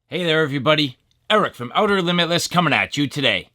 Hey there everybody, Eric from Outer Limitless coming at you today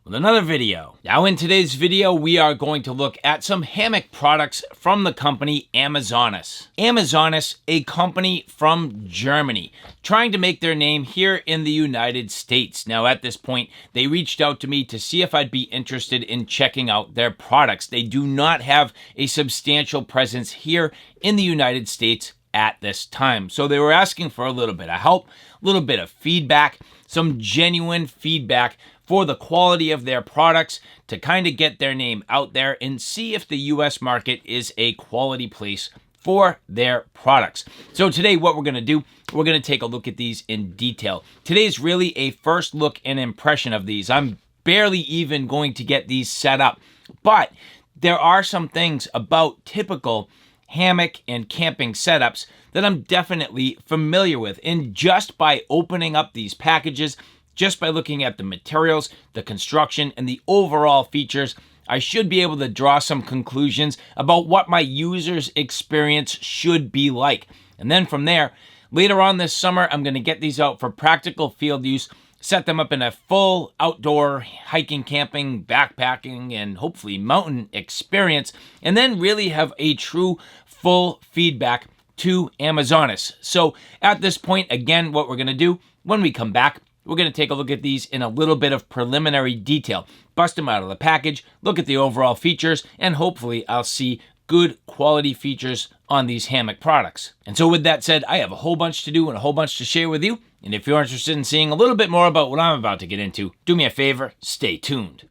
with another video. Now in today's video we are going to look at some hammock products from the company Amazonas. Amazonas, a company from Germany, trying to make their name here in the United States. Now at this point they reached out to me to see if I'd be interested in checking out their products. They do not have a substantial presence here in the United States at this time. So they were asking for a little bit of help, a little bit of feedback, some genuine feedback for the quality of their products to kind of get their name out there and see if the US market is a quality place for their products. So today what we're going to do, we're going to take a look at these in detail. Today's really a first look and impression of these. I'm barely even going to get these set up, but there are some things about typical hammock and camping setups that I'm definitely familiar with. And just by opening up these packages, just by looking at the materials, the construction, and the overall features, I should be able to draw some conclusions about what my user's experience should be like. And then from there, later on this summer, I'm going to get these out for practical field use, set them up in a full outdoor hiking, camping, backpacking, and hopefully mountain experience, and then really have a true full feedback to Amazonas. So at this point, again, what we're going to do when we come back, we're going to take a look at these in a little bit of preliminary detail, bust them out of the package, look at the overall features, and hopefully I'll see good quality features on these hammock products. And so with that said, I have a whole bunch to do and a whole bunch to share with you. And if you're interested in seeing a little bit more about what I'm about to get into, do me a favor, stay tuned.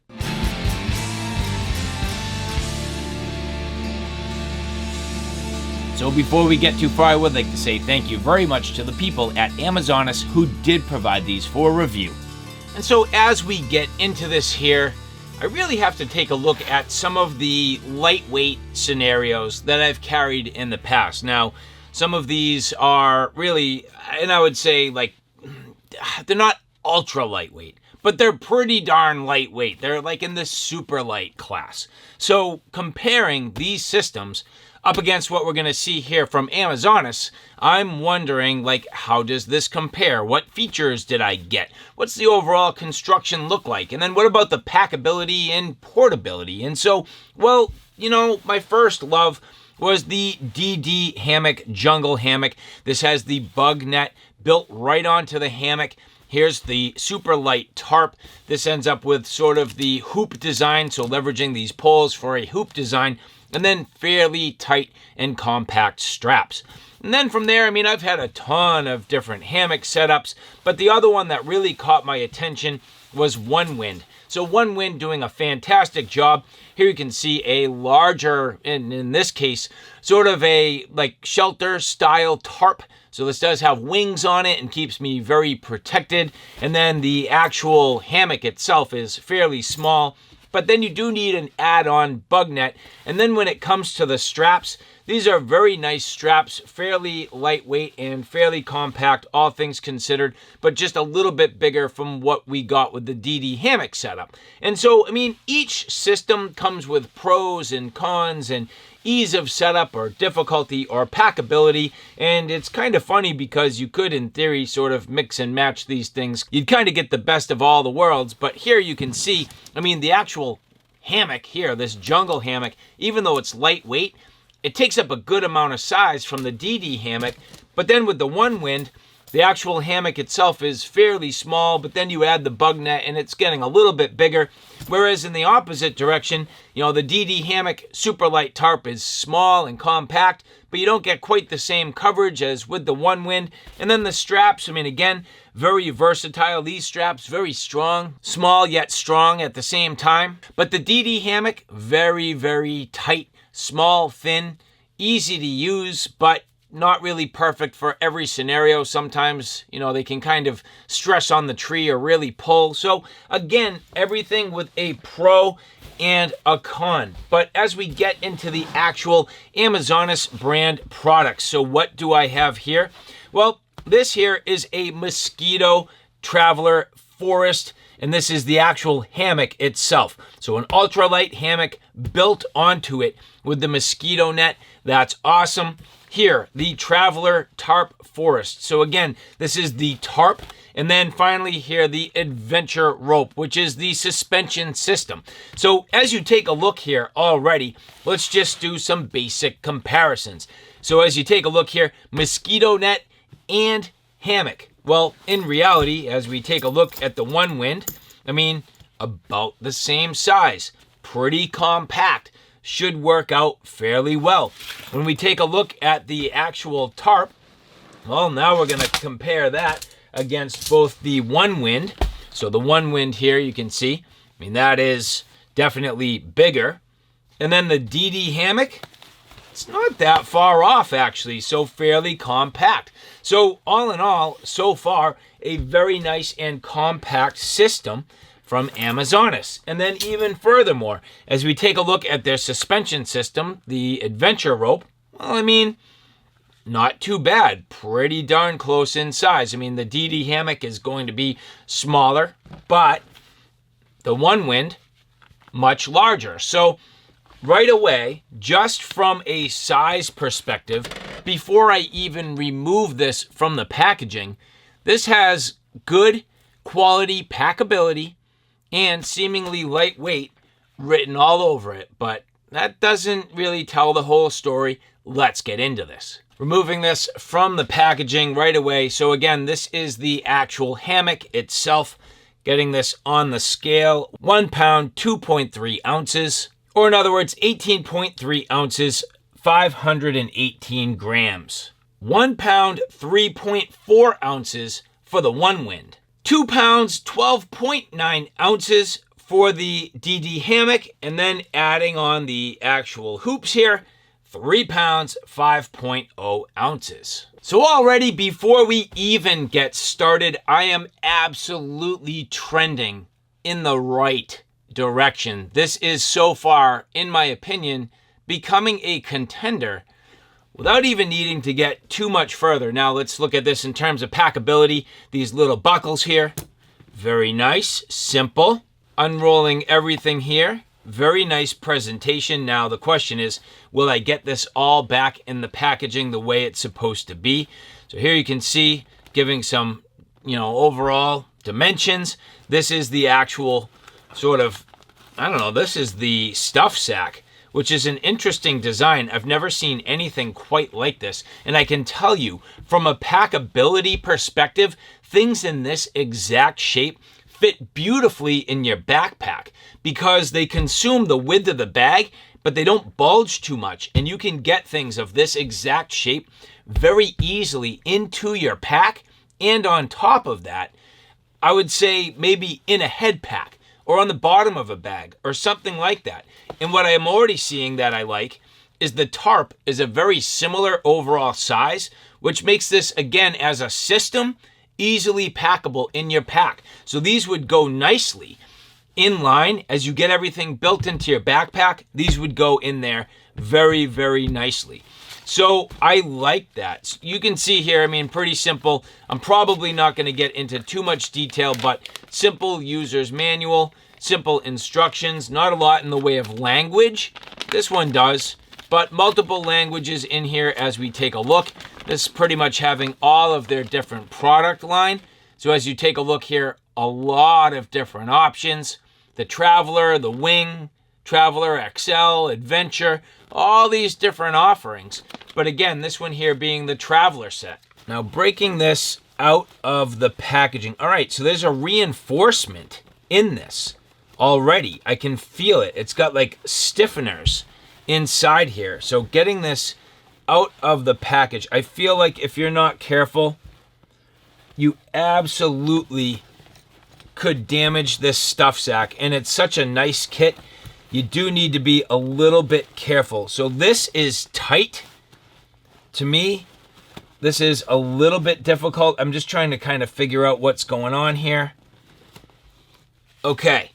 So before we get too far, I would like to say thank you very much to the people at Amazonas who did provide these for review. And so as we get into this here, I really have to take a look at some of the lightweight scenarios that I've carried in the past. Now, some of these are really, and I would say like, they're not ultra lightweight, but they're pretty darn lightweight. They're like in the super light class. So comparing these systems up against what we're going to see here from Amazonas, I'm wondering, like, how does this compare? What features did I get? What's the overall construction look like? And then what about the packability and portability? And so, well, you know, my first love was the DD Hammock Jungle Hammock. This has the bug net built right onto the hammock. Here's the super light tarp. This ends up with sort of the hoop design, so leveraging these poles for a hoop design, and then fairly tight and compact straps. And then from there, I mean, I've had a ton of different hammock setups, but the other one that really caught my attention was One Wind. So One Wind doing a fantastic job. Here you can see a larger, in this case, sort of a like shelter style tarp. So this does have wings on it and keeps me very protected. And then the actual hammock itself is fairly small, but then you do need an add-on bug net. And then when it comes to the straps, these are very nice straps, fairly lightweight and fairly compact, all things considered, but just a little bit bigger from what we got with the DD hammock setup. And so, I mean, each system comes with pros and cons and ease of setup or difficulty or packability, and it's kind of funny because you could, in theory, sort of mix and match these things. You'd kind of get the best of all the worlds, but here you can see, I mean, the actual hammock here, this jungle hammock, even though it's lightweight, it takes up a good amount of size from the DD hammock, but then with the One Wind, the actual hammock itself is fairly small, but then you add the bug net and it's getting a little bit bigger. Whereas in the opposite direction, you know, the DD hammock super light tarp is small and compact, but you don't get quite the same coverage as with the One Wind. And then the straps, I mean, again, very versatile. These straps, very strong, small yet strong at the same time. But the DD hammock, very, very tight, small, thin, easy to use, but not really perfect for every scenario. Sometimes, you know, they can kind of stress on the tree or really pull. So again, everything with a pro and a con. But as we get into the actual Amazonas brand products, so what do I have here? Well, this here is a Mosquito Traveler Forest, and this is the actual hammock itself. So an ultralight hammock built onto it with the mosquito net. That's awesome. Here, the Traveler Tarp Forest. So again, this is the tarp, And then finally here, the adventure rope, which is the suspension system. So as you take a look here already, let's just do some basic comparisons. So as you take a look here, mosquito net and hammock. Well, in reality, as we take a look at the one wind, I mean, about the same size, pretty compact, should work out fairly well. When we take a look at the actual tarp, well, now we're going to compare that against both the one wind. So the one wind here, you can see, I mean, that is definitely bigger. And then the DD hammock, it's not that far off actually, so fairly compact. So all in all, so far, a very nice and compact system from Amazonas. And then even furthermore, as we take a look at their suspension system, the adventure rope, well, I mean, not too bad, pretty darn close in size. I mean, the DD hammock is going to be smaller, but the one wind, much larger. So right away, just from a size perspective, before I even remove this from the packaging, this has good quality packability and seemingly lightweight written all over it. But that doesn't really tell the whole story. Let's get into this. Removing this from the packaging right away. So again, this is the actual hammock itself. Getting this on the scale, 1 pound, 2.3 ounces, or in other words, 18.3 ounces, 518 grams. 1 pound, 3.4 ounces for the one wind. 2 pounds, 12.9 ounces for the DD hammock, and then adding on the actual hoops here, 3 pounds, 5.0 ounces. So already before we even get started, I am absolutely trending in the right direction. This is so far, in my opinion, becoming a contender without even needing to get too much further. Now let's look at this in terms of packability. These little buckles here, very nice, simple. Unrolling everything here. Very nice presentation. Now the question is, will I get this all back in the packaging the way it's supposed to be? So here you can see, giving some, overall dimensions. This is the actual sort of, this is the stuff sack, which is an interesting design. I've never seen anything quite like this. And I can tell you, from a packability perspective, things in this exact shape fit beautifully in your backpack because they consume the width of the bag, but they don't bulge too much. And you can get things of this exact shape very easily into your pack. And on top of that, I would say maybe in a head pack or on the bottom of a bag or something like that. And what I am already seeing that I like is the tarp is a very similar overall size, which makes this, again, as a system, easily packable in your pack. So these would go nicely in line as you get everything built into your backpack. These would go in there very, very nicely. So I like that. You can see here, pretty simple. I'm probably not going to get into too much detail, but simple user's manual, simple instructions, not a lot in the way of language. This one does, but multiple languages in here as we take a look. This is pretty much having all of their different product line. So as you take a look here, a lot of different options. The Traveler, the Wing, Traveler XL, Adventure, all these different offerings. But again, this one here being the Traveler set. Now breaking this out of the packaging. All right, so there's a reinforcement in this already. I can feel it. It's got like stiffeners inside here. So getting this out of the package, I feel like if you're not careful, you absolutely could damage this stuff sack. And it's such a nice kit, you do need to be a little bit careful. So this is tight. To me, this is a little bit difficult. I'm just trying to kind of figure out what's going on here. Okay,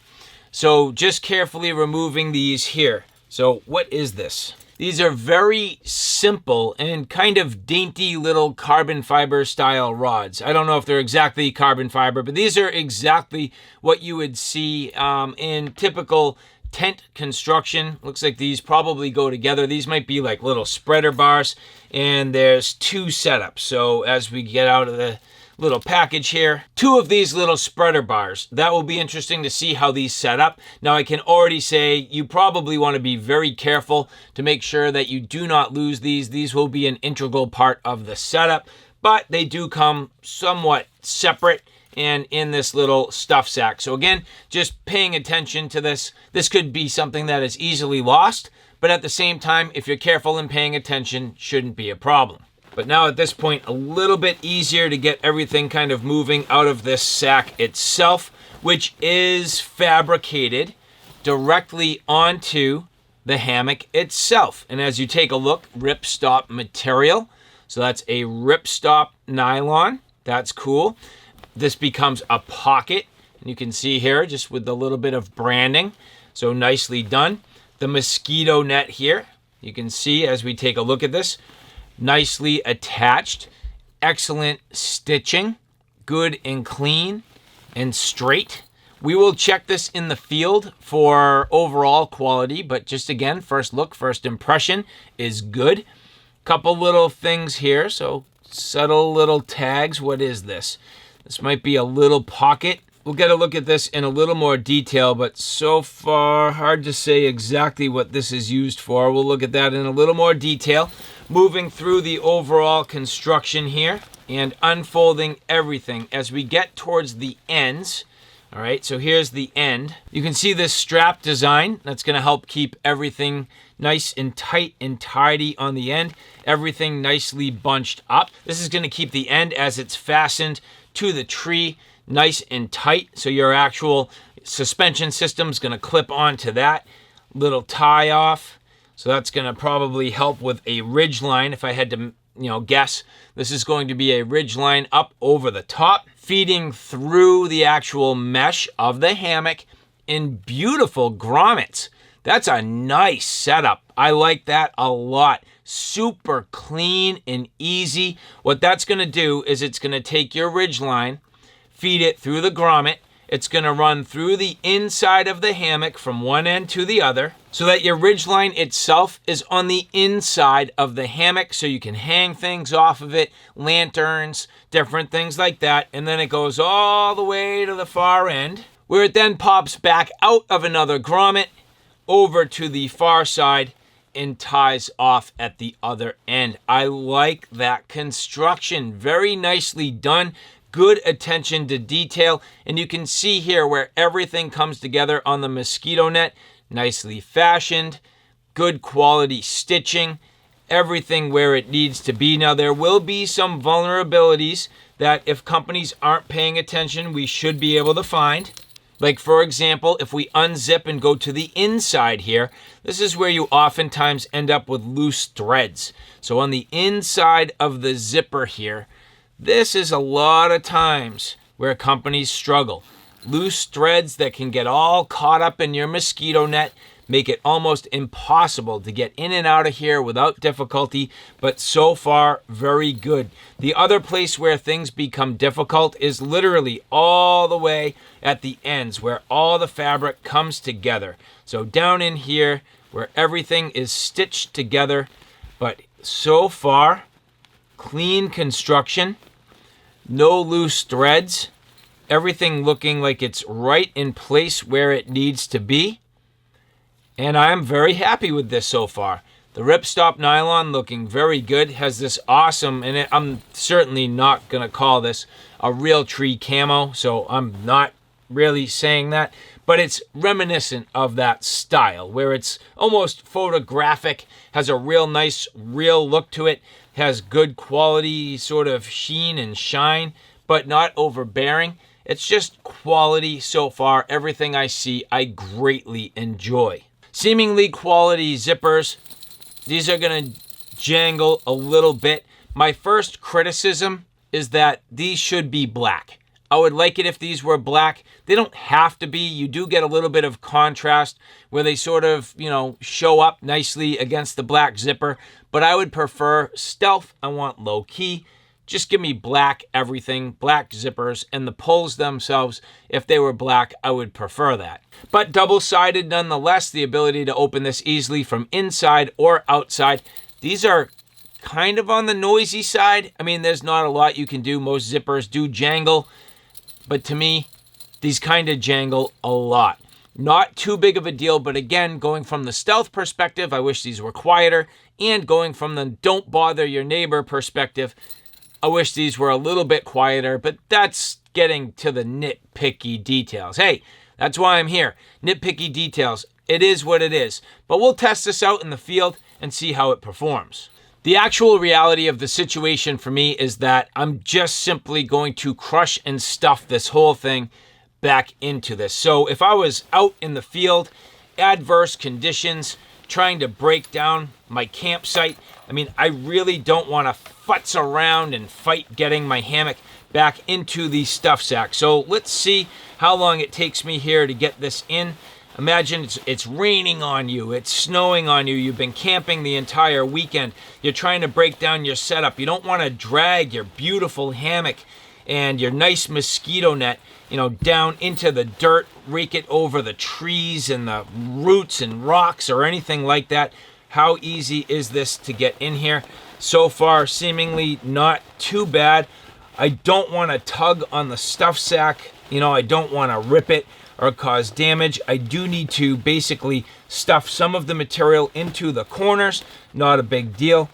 so just carefully removing these here. So what is this? These are very simple and kind of dainty little carbon fiber style rods. I don't know if they're exactly carbon fiber, but these are exactly what you would see in typical tent construction. Looks like these probably go together. These might be like little spreader bars, and there's two setups. So as we get out of the little package here. 2 of these little spreader bars. That will be interesting to see how these set up. Now, I can already say you probably want to be very careful to make sure that you do not lose these. These will be an integral part of the setup, but they do come somewhat separate and in this little stuff sack. So again, just paying attention to this. This could be something that is easily lost, but at the same time, if you're careful and paying attention, shouldn't be a problem. But now at this point, a little bit easier to get everything kind of moving out of this sack itself, which is fabricated directly onto the hammock itself. And as you take a look, ripstop material. So that's a ripstop nylon. That's cool. This becomes a pocket. And you can see here just with a little bit of branding. So nicely done. The mosquito net here, you can see as we take a look at this, nicely attached, excellent stitching, good and clean and straight. We will check this in the field for overall quality, but just again, first look, first impression is good. Couple little things here, so subtle little tags. What is this? This might be a little pocket. We'll get a look at this in a little more detail, but so far, hard to say exactly what this is used for. We'll look at that in a little more detail. Moving through the overall construction here and unfolding everything as we get towards the ends. All right, so here's the end. You can see this strap design. That's going to help keep everything nice and tight and tidy on the end. Everything nicely bunched up. This is going to keep the end as it's fastened to the tree nice and tight. So your actual suspension system is going to clip onto that. Little tie off. So that's going to probably help with a ridge line. If I had to, guess, this is going to be a ridge line up over the top, feeding through the actual mesh of the hammock in beautiful grommets. That's a nice setup. I like that a lot. Super clean and easy. What that's going to do is it's going to take your ridge line, feed it through the grommet. It's going to run through the inside of the hammock from one end to the other so that your ridge line itself is on the inside of the hammock so you can hang things off of it, lanterns, different things like that. And then it goes all the way to the far end where it then pops back out of another grommet over to the far side and ties off at the other end. I like that construction. Very nicely done. Good attention to detail. And you can see here where everything comes together on the mosquito net. Nicely fashioned. Good quality stitching. Everything where it needs to be. Now, there will be some vulnerabilities that if companies aren't paying attention, we should be able to find. Like, for example, if we unzip and go to the inside here, this is where you oftentimes end up with loose threads. So on the inside of the zipper here, this is a lot of times where companies struggle. Loose threads that can get all caught up in your mosquito net, make it almost impossible to get in and out of here without difficulty, but so far, very good. The other place where things become difficult is literally all the way at the ends where all the fabric comes together. So down in here where everything is stitched together, but so far, clean construction, no loose threads, everything looking like it's right in place where it needs to be. And I'm very happy with this so far. The ripstop nylon looking very good. Has this awesome, and I'm certainly not going to call this a real tree camo, so I'm not really saying that. But it's reminiscent of that style where it's almost photographic, has a real nice, real look to it, has good quality sort of sheen and shine, but not overbearing. It's just quality so far. Everything I see, I greatly enjoy. Seemingly quality zippers. These are going to jangle a little bit. My first criticism is that these should be black. I would like it if these were black. They don't have to be. You do get a little bit of contrast where they sort of, show up nicely against the black zipper. But I would prefer stealth. I want low key. Just give me black everything, black zippers, and the pulls themselves, if they were black, I would prefer that. But double-sided nonetheless, the ability to open this easily from inside or outside. These are kind of on the noisy side. I mean, there's not a lot you can do. Most zippers do jangle, but to me, these kind of jangle a lot. Not too big of a deal, but again, going from the stealth perspective, I wish these were quieter, and going from the don't bother your neighbor perspective, I wish these were a little bit quieter, but that's getting to the nitpicky details. Hey, that's why I'm here. Nitpicky details. It is what it is. But we'll test this out in the field and see how it performs. The actual reality of the situation for me is that I'm just simply going to crush and stuff this whole thing back into this. So if I was out in the field, adverse conditions, trying to break down my campsite, I mean, I really don't want to futz around and fight getting my hammock back into the stuff sack. So let's see how long it takes me here to get this in. Imagine it's raining on you, it's snowing on you, you've been camping the entire weekend, you're trying to break down your setup, you don't want to drag your beautiful hammock and your nice mosquito net, down into the dirt, rake it over the trees and the roots and rocks or anything like that. How easy is this to get in here? So far, seemingly not too bad. I don't want to tug on the stuff sack. I don't want to rip it or cause damage. I do need to basically stuff some of the material into the corners. Not a big deal,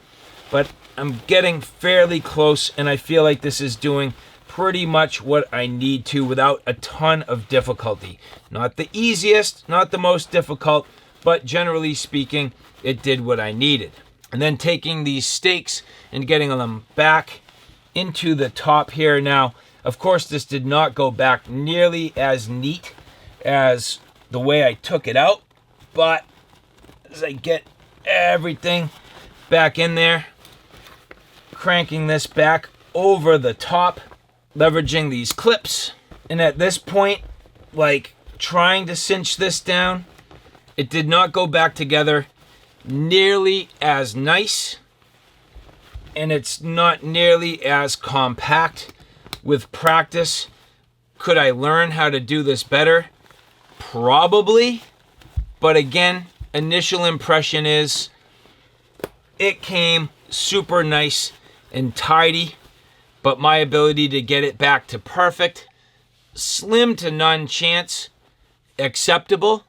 but I'm getting fairly close, and I feel like this is doing pretty much what I need to without a ton of difficulty. Not the easiest, not the most difficult, but generally speaking, it did what I needed. And then taking these stakes and getting them back into the top here. Now, of course, this did not go back nearly as neat as the way I took it out, but as I get everything back in there, cranking this back over the top, leveraging these clips, and at this point, trying to cinch this down, it did not go back together nearly as nice, and it's not nearly as compact. With practice, could I learn how to do this better? Probably, but again, initial impression is it came super nice and tidy, but my ability to get it back to perfect, slim to none chance. Acceptable?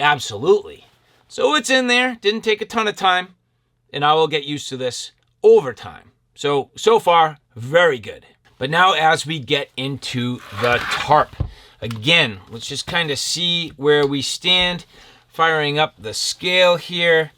Absolutely. So it's in there, didn't take a ton of time, and I will get used to this over time. So far, very good. But now as we get into the tarp, again, let's just kind of see where we stand. Firing up the scale here,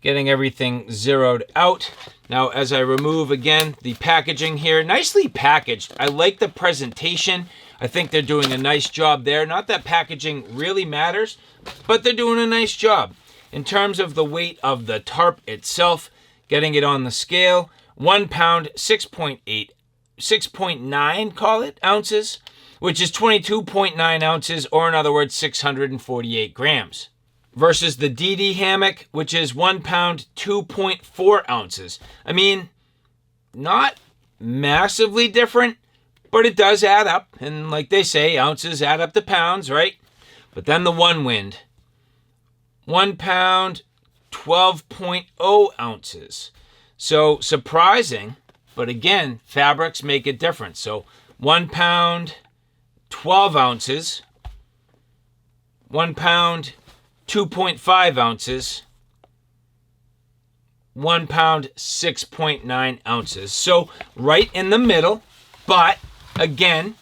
getting everything zeroed out. Now as I remove, again, the packaging here, nicely packaged. I like the presentation. I think they're doing a nice job there. Not that packaging really matters, but they're doing a nice job. In terms of the weight of the tarp itself, getting it on the scale, 1 pound, 6.9, call it, ounces, which is 22.9 ounces, or in other words, 648 grams. Versus the DD hammock, which is 1 pound, 2.4 ounces. I mean, not massively different, but it does add up. And like they say, ounces add up to pounds, right? But then the one wind, 1 pound, 12.0 ounces. So surprising, but again, fabrics make a difference. So 1 pound, 12 ounces, 1 pound, 2.5 ounces, 1 pound, 6.9 ounces. So right in the middle, but again,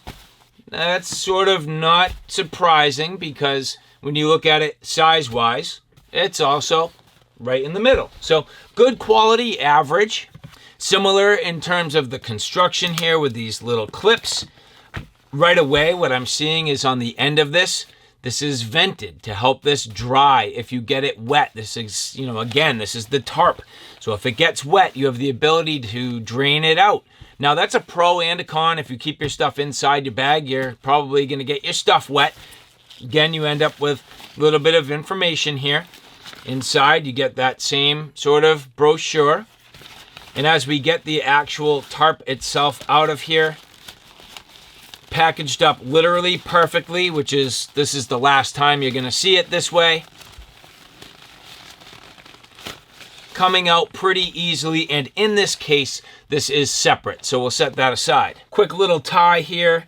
that's sort of not surprising because when you look at it size-wise, it's also right in the middle. So good quality, average. Similar in terms of the construction here with these little clips. Right away, what I'm seeing is on the end of this is vented to help this dry if you get it wet. This is, again, this is the tarp. So if it gets wet, you have the ability to drain it out. Now that's a pro and a con. If you keep your stuff inside your bag, you're probably going to get your stuff wet. Again, you end up with a little bit of information here. Inside, you get that same sort of brochure. And as we get the actual tarp itself out of here, packaged up literally perfectly, this is the last time you're going to see it this way. coming out pretty easily, and in this case, this is separate, so we'll set that aside. Quick little tie here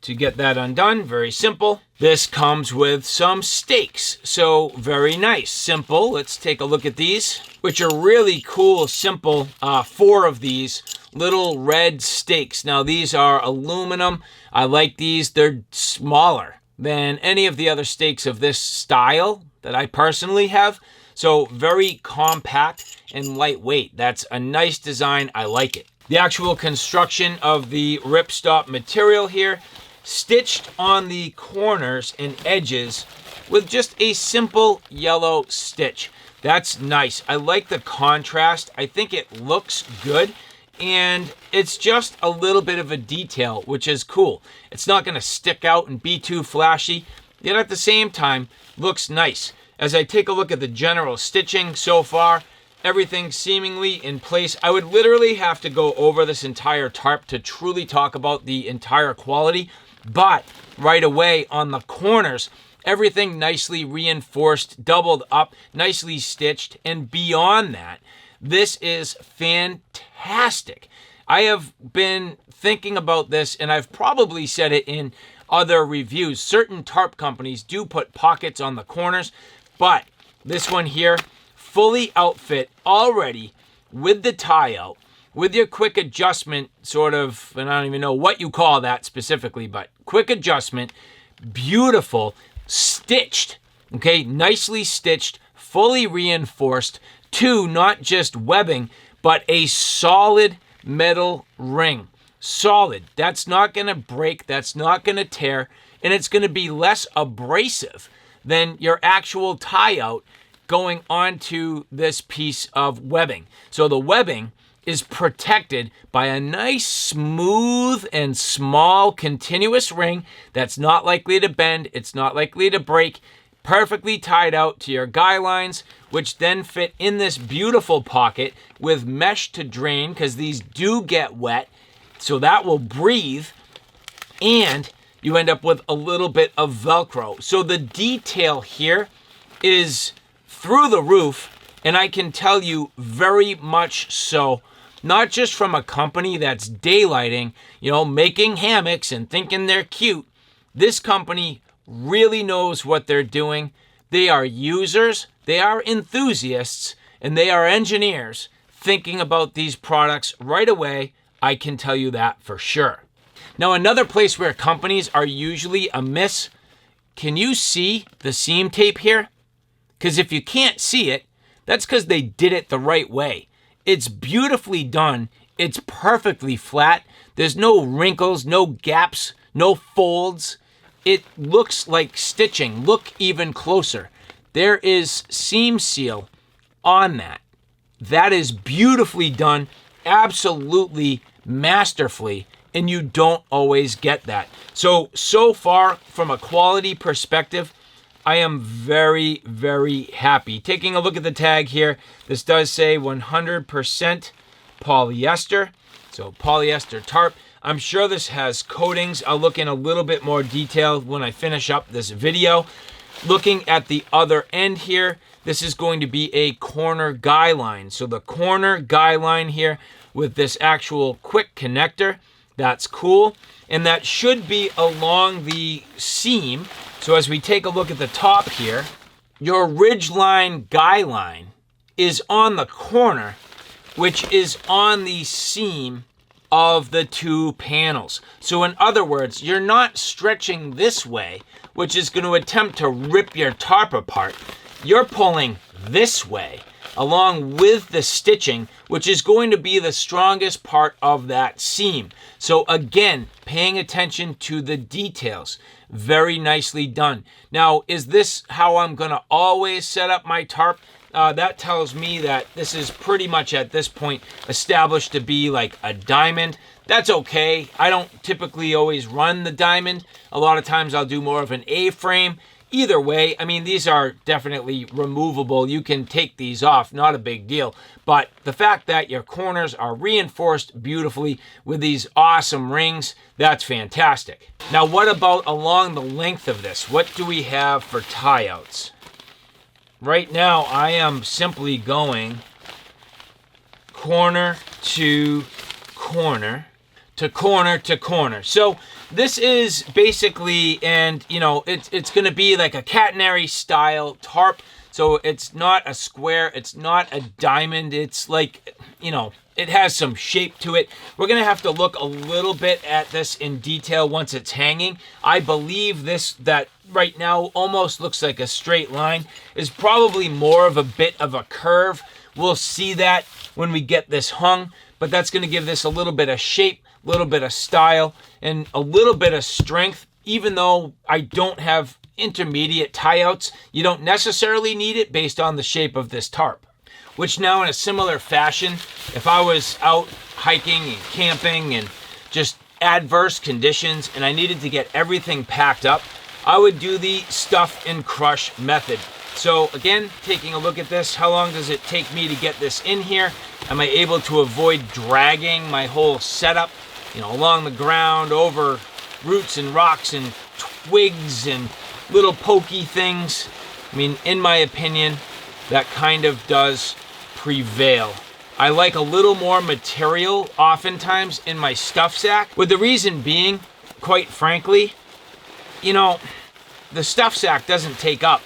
to get that undone, very simple. This comes with some stakes, so very nice, simple. Let's take a look at these, which are really cool, simple. 4 of these little red stakes. Now these are aluminum. I like these. They're smaller than any of the other stakes of this style that I personally have. So very compact and lightweight. That's a nice design. I like it. The actual construction of the ripstop material here, stitched on the corners and edges with just a simple yellow stitch. That's nice. I like the contrast. I think it looks good, and it's just a little bit of a detail, which is cool. It's not going to stick out and be too flashy, yet at the same time looks nice. As I take a look at the general stitching so far, everything seemingly in place. I would literally have to go over this entire tarp to truly talk about the entire quality, but right away on the corners, everything nicely reinforced, doubled up, nicely stitched, and beyond that, this is fantastic. I have been thinking about this, and I've probably said it in other reviews. Certain tarp companies do put pockets on the corners, but this one here, fully outfit already with the tie out, with your quick adjustment sort of, and I don't even know what you call that specifically, but quick adjustment, beautiful, stitched, okay, nicely stitched, fully reinforced to not just webbing, but a solid metal ring. Solid. That's not going to break, that's not going to tear, and it's going to be less abrasive than your actual tie out going onto this piece of webbing. So the webbing is protected by a nice, smooth, and small continuous ring that's not likely to bend, it's not likely to break, perfectly tied out to your guy lines, which then fit in this beautiful pocket with mesh to drain, because these do get wet, so that will breathe, and you end up with a little bit of Velcro. So the detail here is through the roof, and I can tell you very much so, not just from a company that's daylighting, you know, making hammocks and thinking they're cute. This company really knows what they're doing. They are users, they are enthusiasts, and they are engineers thinking about these products right away. I can tell you that for sure. Now, another place where companies are usually amiss, can you see the seam tape here? Because if you can't see it, that's because they did it the right way. It's beautifully done. It's perfectly flat. There's no wrinkles, no gaps, no folds. It looks like stitching. Look even closer. There is seam seal on that. That is beautifully done, absolutely masterfully, and you don't always get that. So far, from a quality perspective, I am very, very happy. Taking a look at the tag here, this does say 100% polyester. So polyester tarp. I'm sure this has coatings. I'll look in a little bit more detail when I finish up this video. Looking at the other end here, this is going to be a corner guy line. So the corner guy line here with this actual quick connector, that's cool. And that should be along the seam. So as we take a look at the top here, your ridgeline guy line is on the corner, which is on the seam of the 2 panels. So in other words, you're not stretching this way, which is going to attempt to rip your tarp apart. You're pulling this way along with the stitching, which is going to be the strongest part of that seam. So again, paying attention to the details. Very nicely done. Now, is this how I'm going to always set up my tarp? That tells me that this is pretty much at this point established to be like a diamond. That's okay. I don't typically always run the diamond. A lot of times I'll do more of an A-frame. Either way, I mean, these are definitely removable. You can take these off, not a big deal. But the fact that your corners are reinforced beautifully with these awesome rings, that's fantastic. Now, what about along the length of this? What do we have for tie-outs? Right now, I am simply going corner to corner to corner to corner. So this is basically, and you know, it's going to be like a catenary style tarp. So it's not a square, it's not a diamond, it's like, you know, it has some shape to it. We're going to have to look a little bit at this in detail once it's hanging. I believe this, that right now almost looks like a straight line, is probably more of a bit of a curve. We'll see that when we get this hung, but that's going to give this a little bit of shape, a little bit of style, and a little bit of strength. Even though I don't have intermediate tie-outs, you don't necessarily need it based on the shape of this tarp. Which now, in a similar fashion, if I was out hiking and camping and just adverse conditions and I needed to get everything packed up, I would do the stuff and crush method. So again, taking a look at this, how long does it take me to get this in here? Am I able to avoid dragging my whole setup, you know, along the ground, over roots and rocks and twigs and little pokey things? I mean, in my opinion, that kind of does prevail. I like a little more material oftentimes in my stuff sack, with the reason being, quite frankly, you know, the stuff sack doesn't take up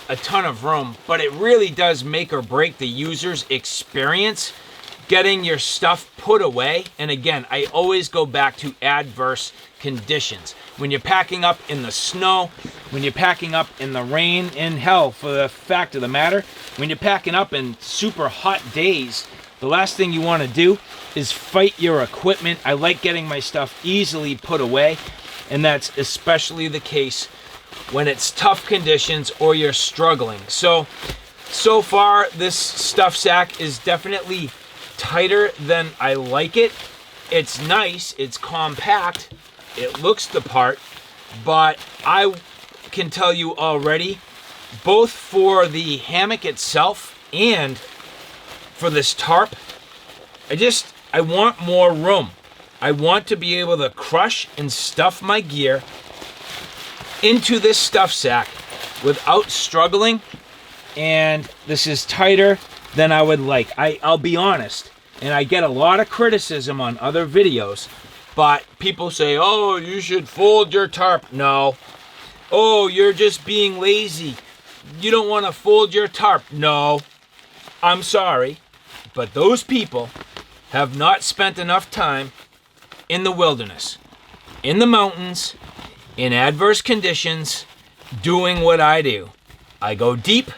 a ton of room, but it really does make or break the user's experience getting your stuff put away. And again, I always go back to adverse conditions. When you're packing up in the snow, when you're packing up in the rain, and hell, for the fact of the matter, when you're packing up in super hot days, the last thing you want to do is fight your equipment. I like getting my stuff easily put away, and that's especially the case when it's tough conditions or you're struggling. So far, this stuff sack is definitely tighter than I like it. It's nice, it's compact, it looks the part, but I can tell you already, both for the hammock itself and for this tarp, I want more room. I want to be able to crush and stuff my gear into this stuff sack without struggling, and this is tighter than I would like. I'll be honest, and I get a lot of criticism on other videos, but people say, oh, you should fold your tarp. No. Oh, you're just being lazy. You don't want to fold your tarp. No. I'm sorry, but those people have not spent enough time in the wilderness, in the mountains, in adverse conditions, doing what I do. I go deep,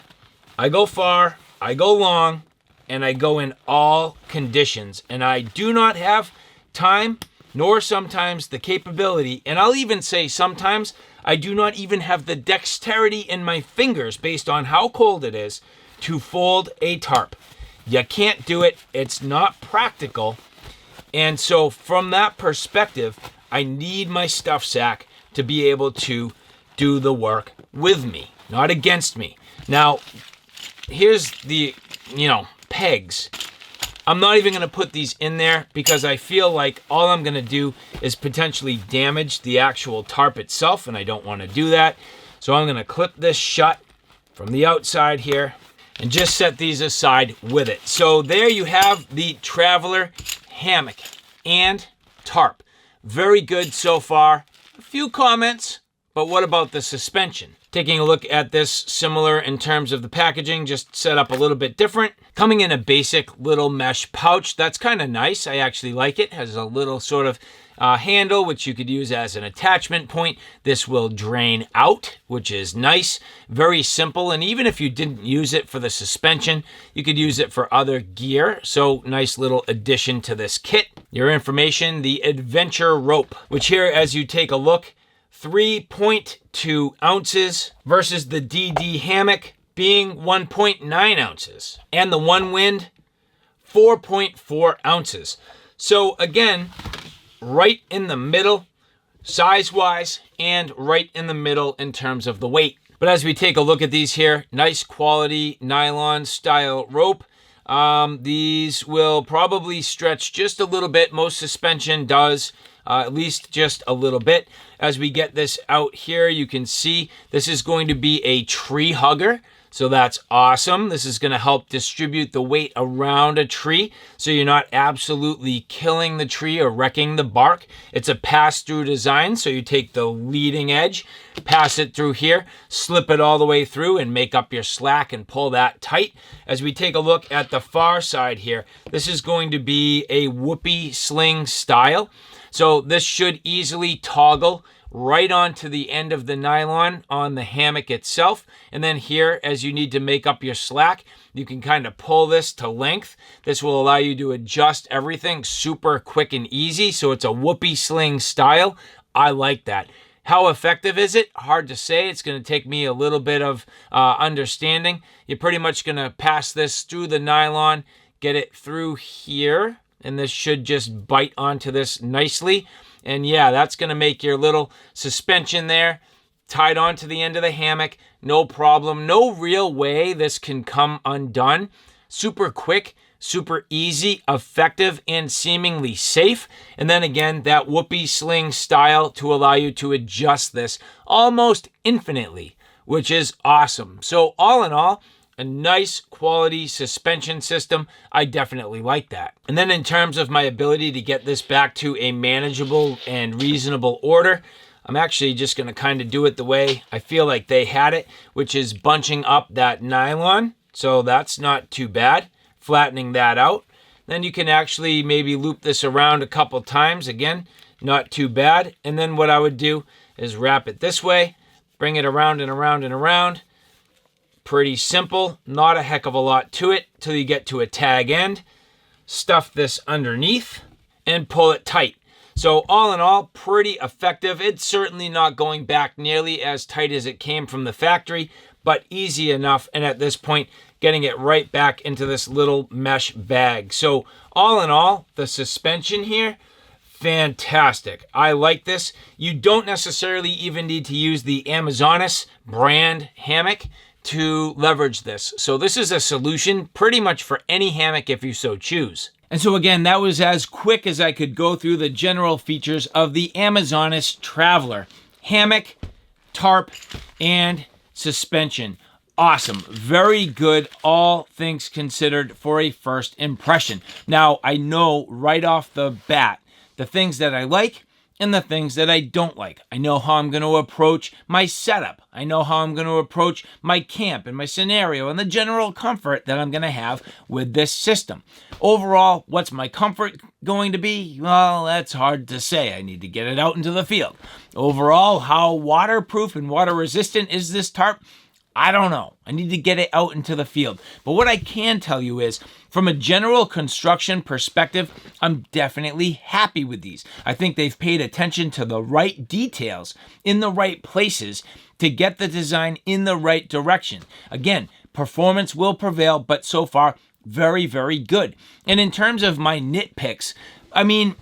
I go far, I go long, and I go in all conditions. And I do not have time, nor sometimes the capability, and I'll even say sometimes I do not even have the dexterity in my fingers, based on how cold it is, to fold a tarp. You can't do it. It's not practical. And so from that perspective, I need my stuff sack to be able to do the work with me, not against me. Now, here's the, pegs. I'm not even going to put these in there because I feel like all I'm going to do is potentially damage the actual tarp itself, and I don't want to do that. So I'm going to clip this shut from the outside here and just set these aside with it. So there you have the Traveler hammock and tarp. Very good so far. A few comments, but what about the suspension? Taking a look at this, similar in terms of the packaging, just set up a little bit different. Coming in a basic little mesh pouch. That's kind of nice. I actually like it. Has a little sort of handle, which you could use as an attachment point. This will drain out, which is nice. Very simple. And even if you didn't use it for the suspension, you could use it for other gear. So nice little addition to this kit. Your information, the adventure rope, which here, as you take a look, 3.2 ounces versus the DD hammock being 1.9 ounces. And the One Wind, 4.4 ounces. So again, right in the middle, size-wise, and right in the middle in terms of the weight. But as we take a look at these here, nice quality nylon style rope. These will probably stretch just a little bit. Most suspension does, at least just a little bit. As we get this out here, you can see this is going to be a tree hugger. So that's awesome. This is going to help distribute the weight around a tree so you're not absolutely killing the tree or wrecking the bark. It's a pass-through design, so you take the leading edge, pass it through here, slip it all the way through and make up your slack and pull that tight. As we take a look at the far side here, this is going to be a whoopee sling style. So this should easily toggle right onto the end of the nylon on the hammock itself. And then here, as you need to make up your slack, you can kind of pull this to length. This will allow you to adjust everything super quick and easy. So it's a whoopee sling style. I like that. How effective is it? Hard to say. It's going to take me a little bit of understanding. You're pretty much going to pass this through the nylon, get it through here, and this should just bite onto this nicely. And yeah, that's going to make your little suspension there tied onto the end of the hammock. No problem. No real way this can come undone. Super quick, super easy, effective, and seemingly safe. And then again, that whoopee sling style to allow you to adjust this almost infinitely, which is awesome. So all in all, a nice quality suspension system. I definitely like that. And then in terms of my ability to get this back to a manageable and reasonable order, I'm actually just going to kind of do it the way I feel like they had it, which is bunching up that nylon. So that's not too bad. Flattening that out. Then you can actually maybe loop this around a couple times. Again, not too bad. And then what I would do is wrap it this way, bring it around and around and around. Pretty simple, not a heck of a lot to it till you get to a tag end. Stuff this underneath and pull it tight. So all in all, pretty effective. It's certainly not going back nearly as tight as it came from the factory, but easy enough. And at this point, getting it right back into this little mesh bag. So all in all, the suspension here, fantastic. I like this. You don't necessarily even need to use the Amazonas brand hammock to leverage this. So this is a solution pretty much for any hammock if you so choose. And so again, that was as quick as I could go through the general features of the Amazonas Traveler. Hammock, tarp, and suspension. Awesome. Very good, all things considered, for a first impression. Now, I know right off the bat the things that I like and the things that I don't like. I know how I'm going to approach my setup. I know how I'm going to approach my camp and my scenario and the general comfort that I'm going to have with this system. Overall, what's my comfort going to be? Well, that's hard to say. I need to get it out into the field. Overall, how waterproof and water resistant is this tarp? I don't know. I need to get it out into the field. But what I can tell you is, from a general construction perspective, I'm definitely happy with these. I think they've paid attention to the right details in the right places to get the design in the right direction. Again, performance will prevail, but so far, very, very good. And in terms of my nitpicks, I mean,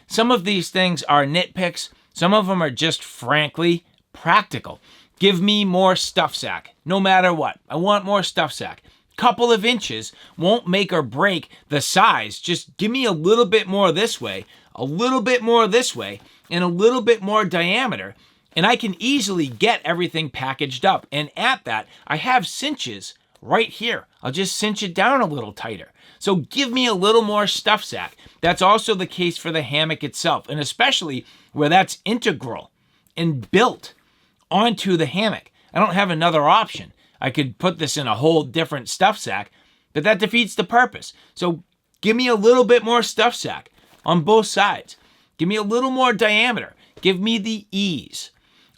some of these things are nitpicks. Some of them are just frankly practical. Give me more stuff sack, no matter what. I want more stuff sack. Couple of inches won't make or break the size. Just give me a little bit more this way, a little bit more this way, and a little bit more diameter, and I can easily get everything packaged up. And at that, I have cinches right here. I'll just cinch it down a little tighter. So give me a little more stuff sack. That's also the case for the hammock itself, and especially where that's integral and built onto the hammock. I don't have another option. I could put this in a whole different stuff sack, but that defeats the purpose. So give me a little bit more stuff sack on both sides. Give me a little more diameter. Give me the ease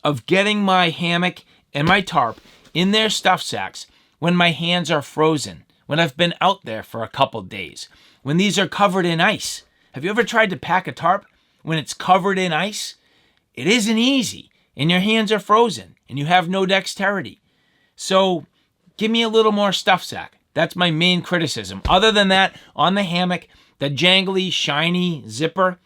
of getting my hammock and my tarp in their stuff sacks when my hands are frozen, when I've been out there for a couple days, when these are covered in ice. Have you ever tried to pack a tarp when it's covered in ice? It isn't easy. And your hands are frozen, and you have no dexterity. So give me a little more stuff sack. That's my main criticism. Other than that, on the hammock, the jangly, shiny zipper,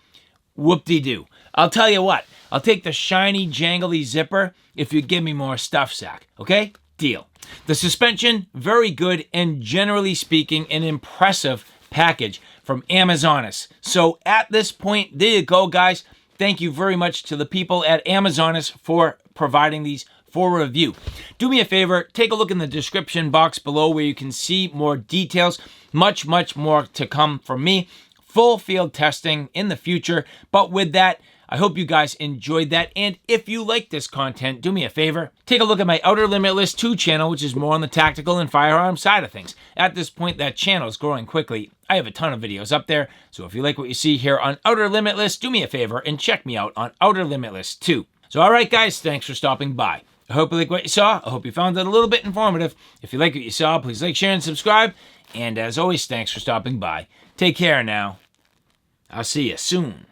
whoop-de-doo. I'll tell you what, I'll take the shiny, jangly zipper if you give me more stuff sack, okay? Deal. The suspension, very good, and generally speaking, an impressive package from Amazonas. So at this point, there you go, guys. Thank you very much to the people at Amazonas for providing these for review. Do me a favor, take a look in the description box below where you can see more details. Much more to come from me. Full field testing in the future. But with that, I hope you guys enjoyed that, and if you like this content, do me a favor, take a look at my Outer Limitless 2 channel, which is more on the tactical and firearm side of things. At this point, that channel is growing quickly. I have a ton of videos up there, so if you like what you see here on Outer Limitless, do me a favor and check me out on Outer Limitless 2. So alright guys, thanks for stopping by. I hope you like what you saw. I hope you found it a little bit informative. If you like what you saw, please like, share, and subscribe. And as always, thanks for stopping by. Take care now. I'll see you soon.